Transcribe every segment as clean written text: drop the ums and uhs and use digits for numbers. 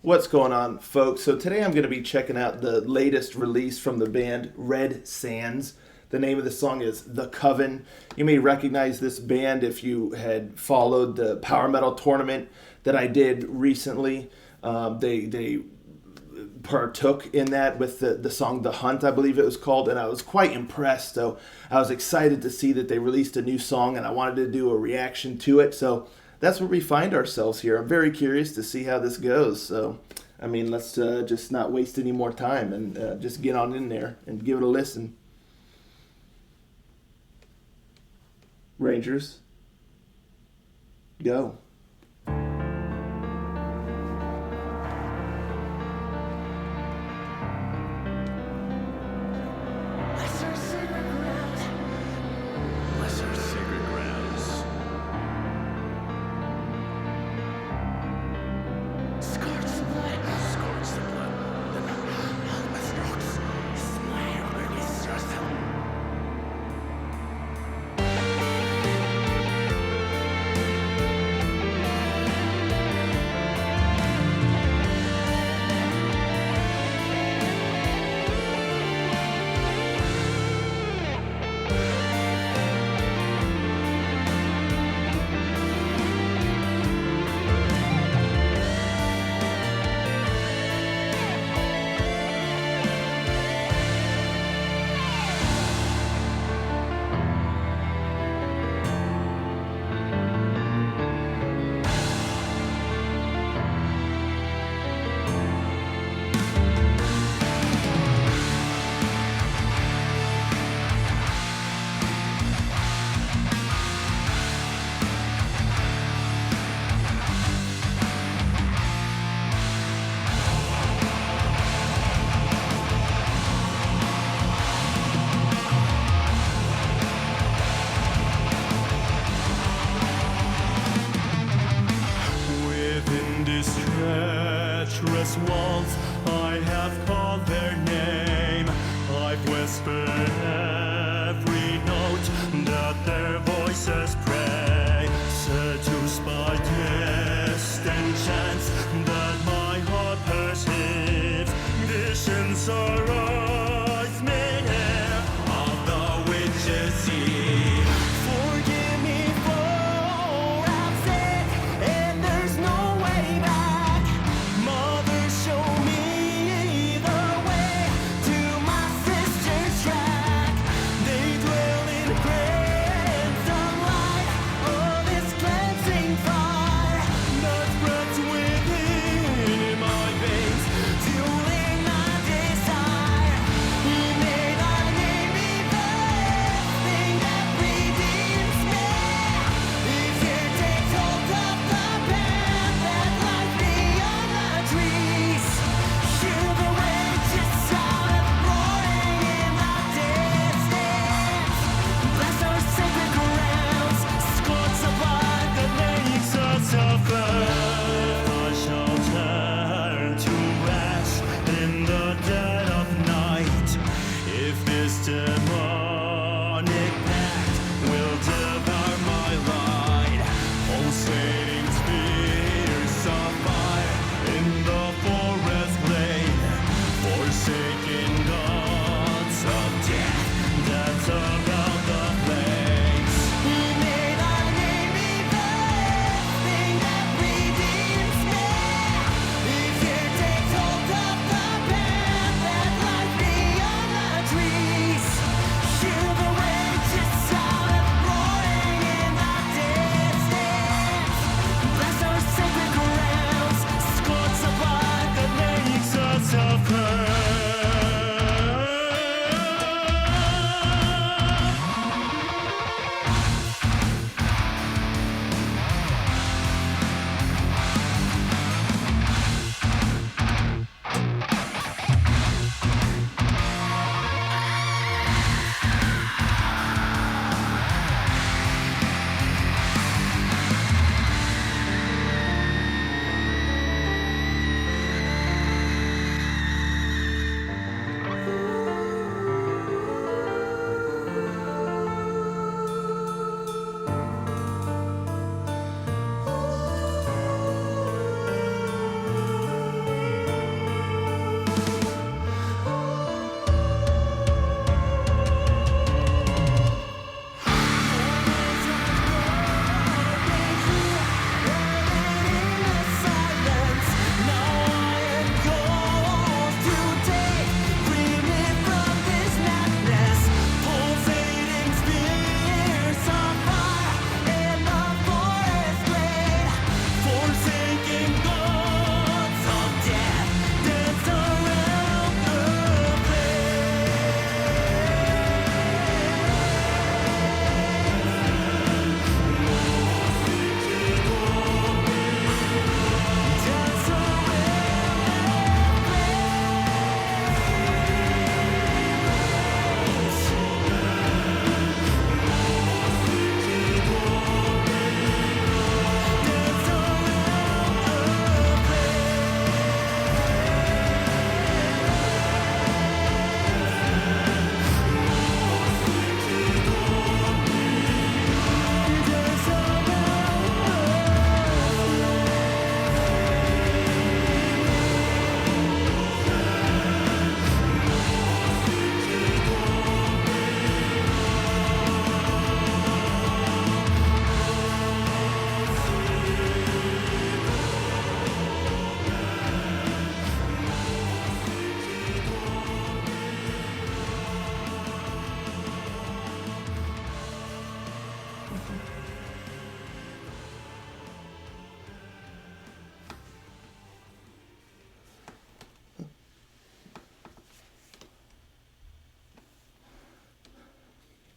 What's going on, folks? So today I'm going to be checking out the latest release from the band Red Sands. The name of the song is The Coven. You may recognize this band if you had followed the power metal tournament that I did recently. They partook in that with the song The Hunt, I believe it was called, and I was quite impressed. So I was excited to see that they released a new song, and I wanted to do a reaction to it. So that's where we find ourselves here. I'm very curious to see how this goes. So, let's just not waste any more time and just get on in there and give it a listen. Rangers, go. Treacherous walls, I have called their name. I've whispered every note that their voices pray. Seduced by distant chants that my heart perceives, visions arise mid-air of the witch's sea. Forgive me for I've sinned, and there's no way back. Show me the way to my sister's track. They dwell in crimson light, oh, this cleansing fire that spreads within my veins, fueling my desire.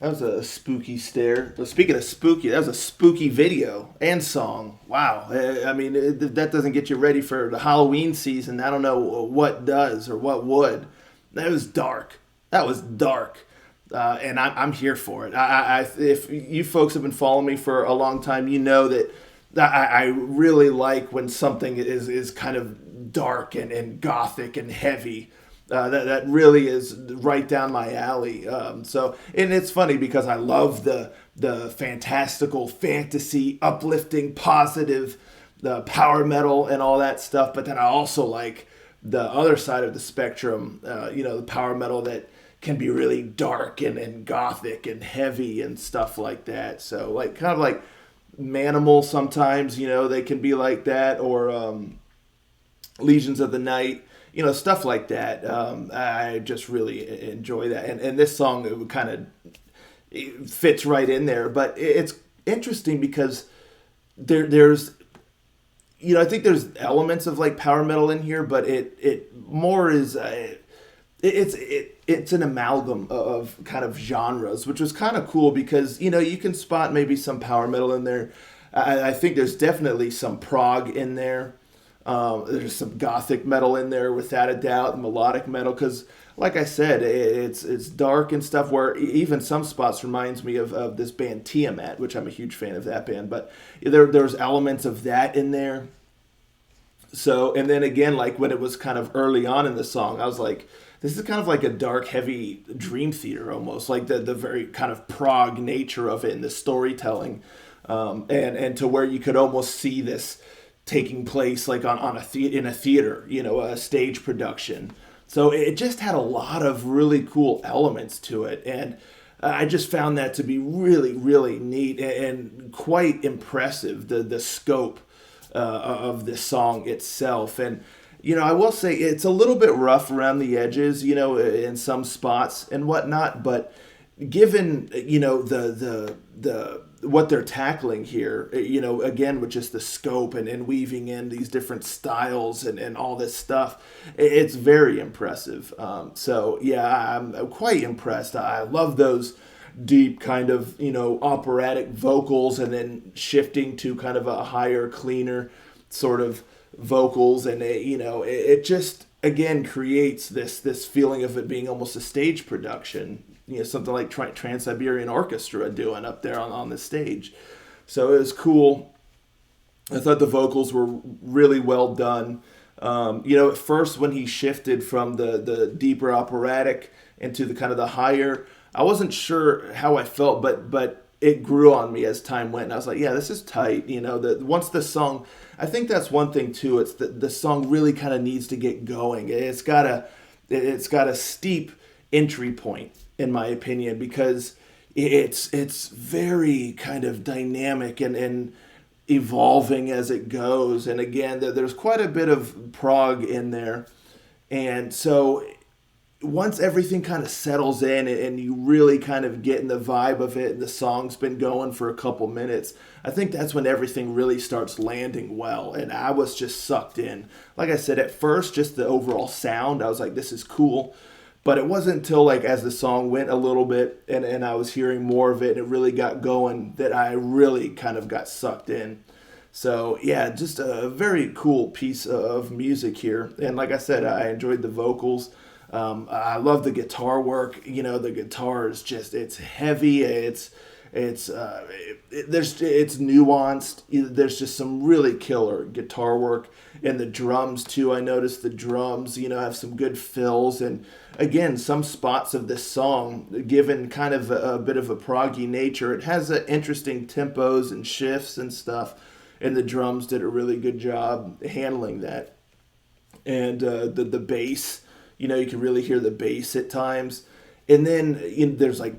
That was a spooky stare. Well, speaking of spooky, that was a spooky video and song. Wow. I mean, that doesn't get you ready for the Halloween season. I don't know what does or what would. That was dark. That was dark. And I'm here for it. If you folks have been following me for a long time, you know that I really like when something is kind of dark and gothic and heavy. That really is right down my alley. And it's funny because I love the fantastical, fantasy, uplifting, positive, the power metal and all that stuff. But then I also like the other side of the spectrum. The power metal that can be really dark and gothic and heavy and stuff like that. So like kind of like Manimal sometimes, they can be like that, or Legions of the Night. Stuff like that. I just really enjoy that. And this song, it kind of fits right in there. But it's interesting because there's, I think there's elements of like power metal in here, but it more is, it's an amalgam of kind of genres, which was kind of cool because, you can spot maybe some power metal in there. I think there's definitely some prog in there. There's some gothic metal in there without a doubt, melodic metal, because like I said, it's dark and stuff, where even some spots reminds me of this band Tiamat, which I'm a huge fan of that band, but there's elements of that in there. So, and then again, like when it was kind of early on in the song, I was like, this is kind of like a dark, heavy Dream Theater almost, like the very kind of prog nature of it and the storytelling, and to where you could almost see this taking place like in a theater, a stage production. So it just had a lot of really cool elements to it, and I just found that to be really, really neat and quite impressive, the scope of this song itself. And I will say it's a little bit rough around the edges, in some spots and whatnot, but given the what they're tackling here, again, with just the scope and weaving in these different styles and all this stuff, it's very impressive. So yeah, I'm quite impressed. I love those deep kind of, operatic vocals, and then shifting to kind of a higher, cleaner sort of vocals. And it just, again, creates this feeling of it being almost a stage production, something like Trans-Siberian Orchestra doing up there on the stage. So it was cool. I thought the vocals were really well done. At first when he shifted from the deeper operatic into the kind of the higher, I wasn't sure how I felt, but it grew on me as time went. And I was like, yeah, this is tight. Once the song, I think that's one thing too. It's the song really kind of needs to get going. It's got a steep entry point, in my opinion, because it's very kind of dynamic and evolving as it goes. And again, there's quite a bit of prog in there. And so once everything kind of settles in and you really kind of get in the vibe of it, and the song's been going for a couple minutes, I think that's when everything really starts landing well. And I was just sucked in. Like I said, at first, just the overall sound, I was like, this is cool. But it wasn't until like as the song went a little bit and I was hearing more of it and it really got going that I really kind of got sucked in. So yeah, just a very cool piece of music here. And like I said, I enjoyed the vocals. I love the guitar work. The guitar is just, it's heavy. It's nuanced. There's just some really killer guitar work, and the drums too. I noticed the drums, have some good fills, and again, some spots of this song, given kind of a bit of a proggy nature, it has interesting tempos and shifts and stuff, and the drums did a really good job handling that. And the bass, you can really hear the bass at times. And then there's like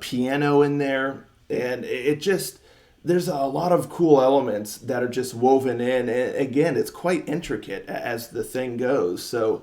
piano in there, and it just, there's a lot of cool elements that are just woven in. And again, it's quite intricate as the thing goes. So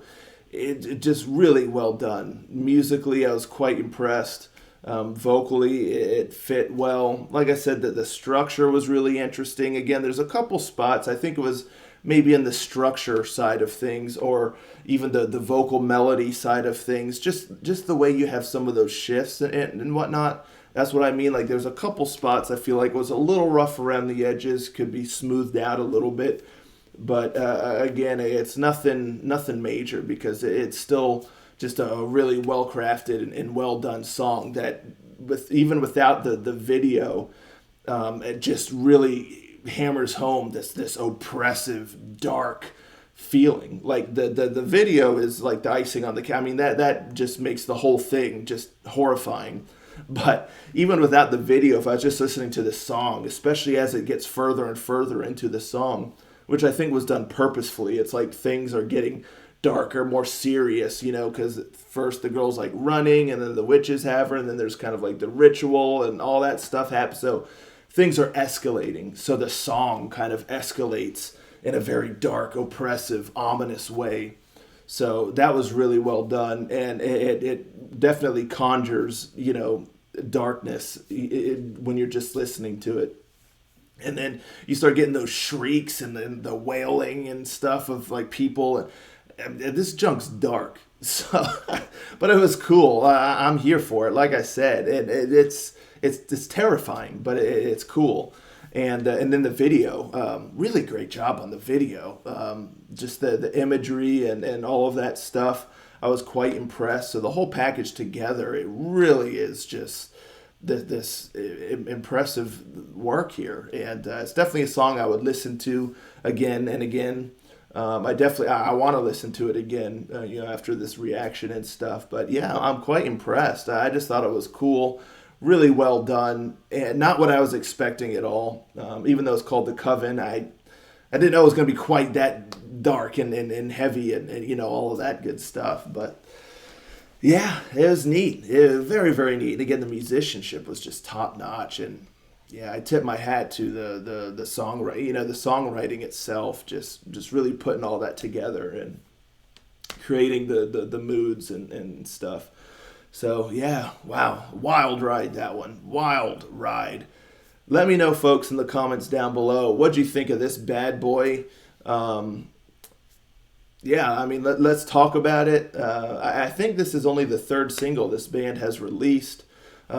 it just really well done. Musically, I was quite impressed. Vocally, it fit well. Like I said, the structure was really interesting. Again, there's a couple spots. I think it was maybe in the structure side of things, or even the vocal melody side of things. Just the way you have some of those shifts and whatnot. That's what I mean. Like there's a couple spots I feel like was a little rough around the edges, could be smoothed out a little bit. But again, it's nothing major because it's still just a really well crafted and well done song that even without the video, it just really hammers home this oppressive dark feeling. Like the video is like the icing on the cake. I mean that just makes the whole thing just horrifying. But even without the video, if I was just listening to the song, especially as it gets further and further into the song, which I think was done purposefully, it's like things are getting darker, more serious, because first the girl's like running and then the witches have her and then there's kind of like the ritual and all that stuff happens. So things are escalating. So the song kind of escalates in a very dark, oppressive, ominous way. So that was really well done, and it definitely conjures, darkness when you're just listening to it. And then you start getting those shrieks and then the wailing and stuff of like people. And this junk's dark, so but it was cool. I'm here for it. Like I said, it's terrifying, but it's cool. And then the video, really great job on the video. Just the imagery and all of that stuff. I was quite impressed. So the whole package together, it really is just this impressive work here. And it's definitely a song I would listen to again and again. I want to listen to it again, after this reaction and stuff. But yeah, I'm quite impressed. I just thought it was cool. Really well done, and not what I was expecting at all. Even though it's called the Coven, I didn't know it was going to be quite that dark and heavy and all of that good stuff. But yeah, it was neat. It was very, very neat. And again, the musicianship was just top notch, and yeah, I tip my hat to the songwriting. The songwriting itself, just really putting all that together and creating the moods and stuff. So, yeah, wow. Wild ride, that one. Wild ride. Let me know, folks, in the comments down below. What'd you think of this bad boy? Yeah, I mean, let's talk about it. I think this is only the third single this band has released.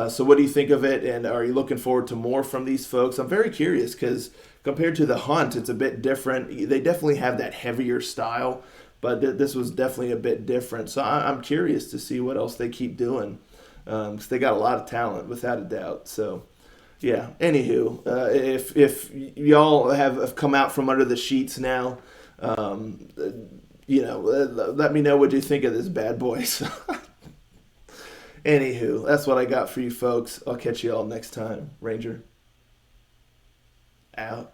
So what do you think of it? And are you looking forward to more from these folks? I'm very curious because compared to The Hunt, it's a bit different. They definitely have that heavier style. But this was definitely a bit different. So I'm curious to see what else they keep doing. Because they got a lot of talent, without a doubt. So, yeah. Anywho, if y'all have come out from under the sheets now, let me know what you think of this bad boy. So anywho, that's what I got for you folks. I'll catch you all next time. Ranger, out.